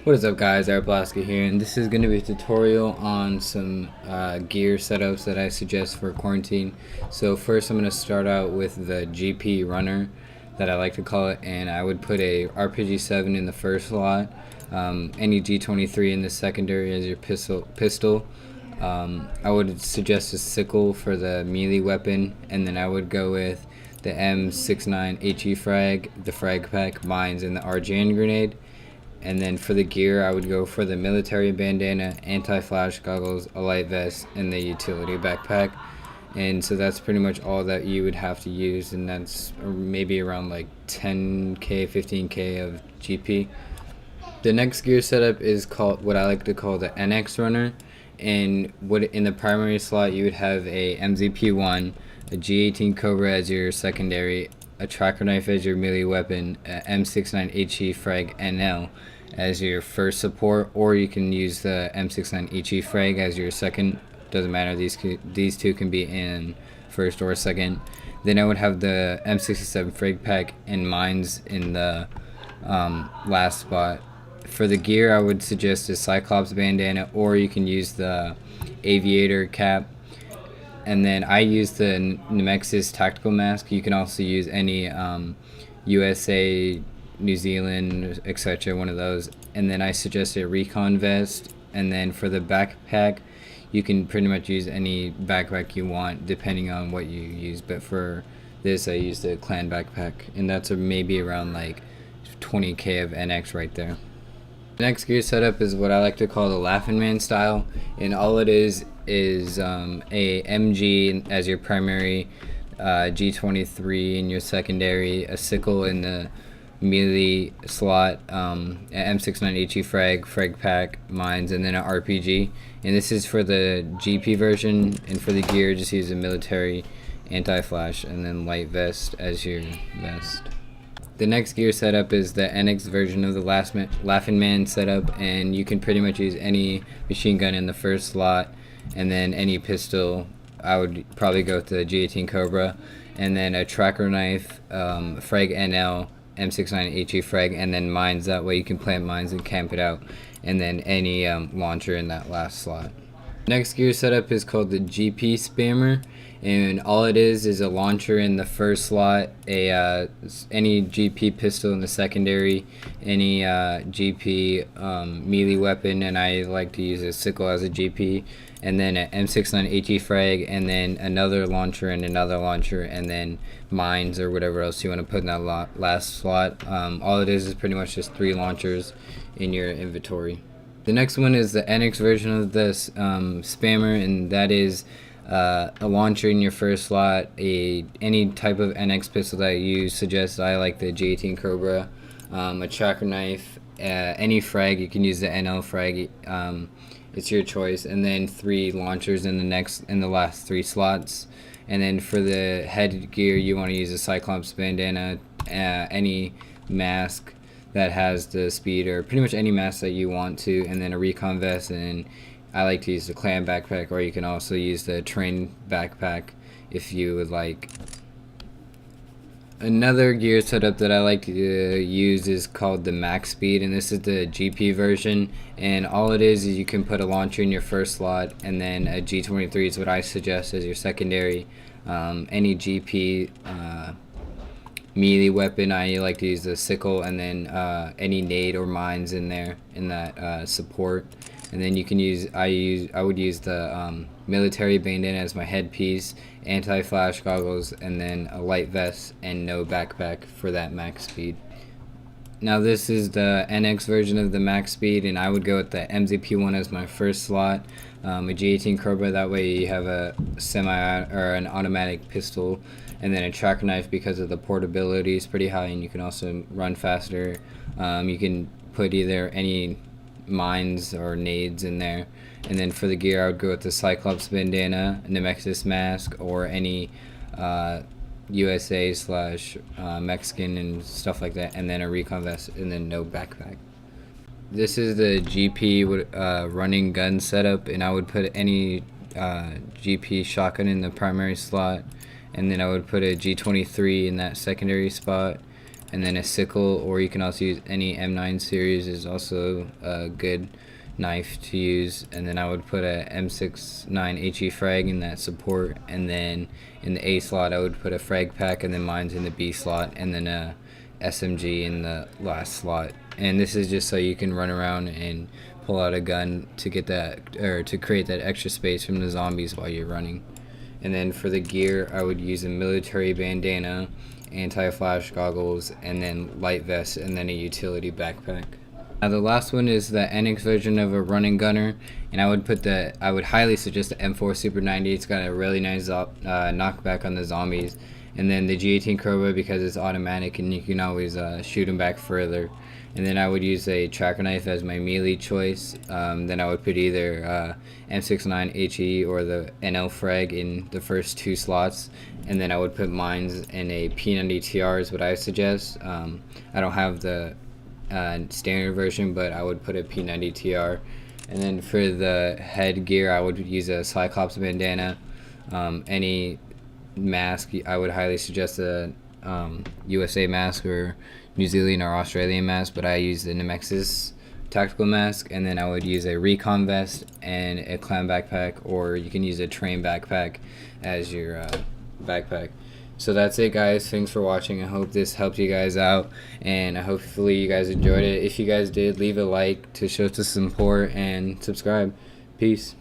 What is up, guys? iRepAlaska here, and this is going to be a tutorial on some gear setups that I suggest for quarantine. So first I'm going to start out with the GP runner that I like to call it, and I would put a RPG-7 in the first slot, any G23 in the secondary as your pistol. I would suggest a sickle for the melee weapon, and then I would go with the M69 HE frag, the frag pack, mines, and the RGN grenade. And then for the gear, I would go for the military bandana, anti-flash goggles, a light vest, and the utility backpack. And so that's pretty much all that you would have to use, and that's maybe around like 10k, 15k of GP. The next gear setup is called what I like to call the enix runner. And what in the primary slot you would have a MZP-1, a G18 Cobra as your secondary, a tracker knife as your melee weapon, a M69 HE frag NL as your first support, or you can use the M69 HE frag as your second. Doesn't matter, these two can be in first or second. Then I would have the M67 frag pack and mines in the last spot. For the gear, I would suggest a Cyclops bandana, or you can use the aviator cap. And then I use the Nemexis tactical mask. You can also use any USA, New Zealand, etc., one of those. And then I suggest a recon vest. And then for the backpack, you can pretty much use any backpack you want depending on what you use. But for this, I use the clan backpack, and that's maybe around like 20k of NX right there. The next gear setup is what I like to call the Laughing Man style, and all it is a MG as your primary, G23 in your secondary, a sickle in the melee slot, an M69 HE frag pack, mines, and then an RPG. And this is for the GP version, and for the gear just use a military anti-flash and then light vest as your vest. The next gear setup is the enix version of the Laughing Man setup, and you can pretty much use any machine gun in the first slot, and then any pistol. I would probably go with the G18 Cobra, and then a tracker knife, frag NL, M69 HE frag, and then mines. That way you can plant mines and camp it out, and then any launcher in that last slot. Next gear setup is called the GP Spammer, and all it is a launcher in the first slot, any GP pistol in the secondary, any GP melee weapon, and I like to use a sickle as a GP, and then an M69 HE frag, and then another launcher and another launcher, and then mines or whatever else you want to put in that last slot. All it is pretty much just 3 launchers in your inventory. The next one is the enix version of this spammer, and that is a launcher in your first slot, any type of NX pistol that you suggest. I like the G18 Cobra, a tracker knife, any frag. You can use the NL frag. It's your choice, and then 3 launchers in the last 3 slots. And then for the head gear, you want to use a Cyclops bandana, any mask that has the speed, or pretty much any mask that you want to, and then a recon vest, and I like to use the clan backpack, or you can also use the train backpack if you would like. Another gear setup that I like to use is called the max speed, and this is the GP version, and all it is you can put a launcher in your first slot, and then a G23 is what I suggest as your secondary. Any GP melee weapon, I like to use the sickle, and then any nade or mines in there in that support. And then you can I would use the military bandana as my headpiece, anti-flash goggles, and then a light vest and no backpack for that max speed. Now this is the NX version of the max speed, and I would go with the MZP-1 as my first slot, a G18 Cobra. That way you have a an automatic pistol, and then a tracker knife because of the portability is pretty high, and you can also run faster. You can put either any mines or nades in there. And then for the gear, I would go with the Cyclops bandana, Nemexis mask, or any USA / Mexican and stuff like that, and then a recon vest, and then no backpack. This is the GP running gun setup, and I would put any GP shotgun in the primary slot, and then I would put a G23 in that secondary spot, and then a sickle, or you can also use any M9 series is also a good knife to use. And then I would put a M69 HE frag in that support, and then in the A slot I would put a frag pack, and then mine's in the B slot, and then a SMG in the last slot. And this is just so you can run around and pull out a gun to get that, or to create that extra space from the zombies while you're running. And then for the gear, I would use a military bandana, anti-flash goggles, and then light vest, and then a utility backpack. Now the last one is the enix version of a running gunner, and I would highly suggest the M4 Super 90. It's got a really nice knockback on the zombies. And then the G18 Cobra, because it's automatic and you can always shoot them back further. And then I would use a tracker knife as my melee choice. Then I would put either M69 HE or the NL frag in the first 2 slots. And then I would put mines in a P90 TR is what I suggest. I don't have the standard version, but I would put a P90 TR. And then for the head gear, I would use a Cyclops bandana. Any mask, I would highly suggest a USA mask or New Zealand or Australian mask, but I use the Nemexis tactical mask. And then I would use a recon vest and a clan backpack, or you can use a train backpack as your backpack. So that's it, guys. Thanks for watching. I hope this helped you guys out, and hopefully you guys enjoyed it. If you guys did, leave a like to show some support and subscribe. Peace.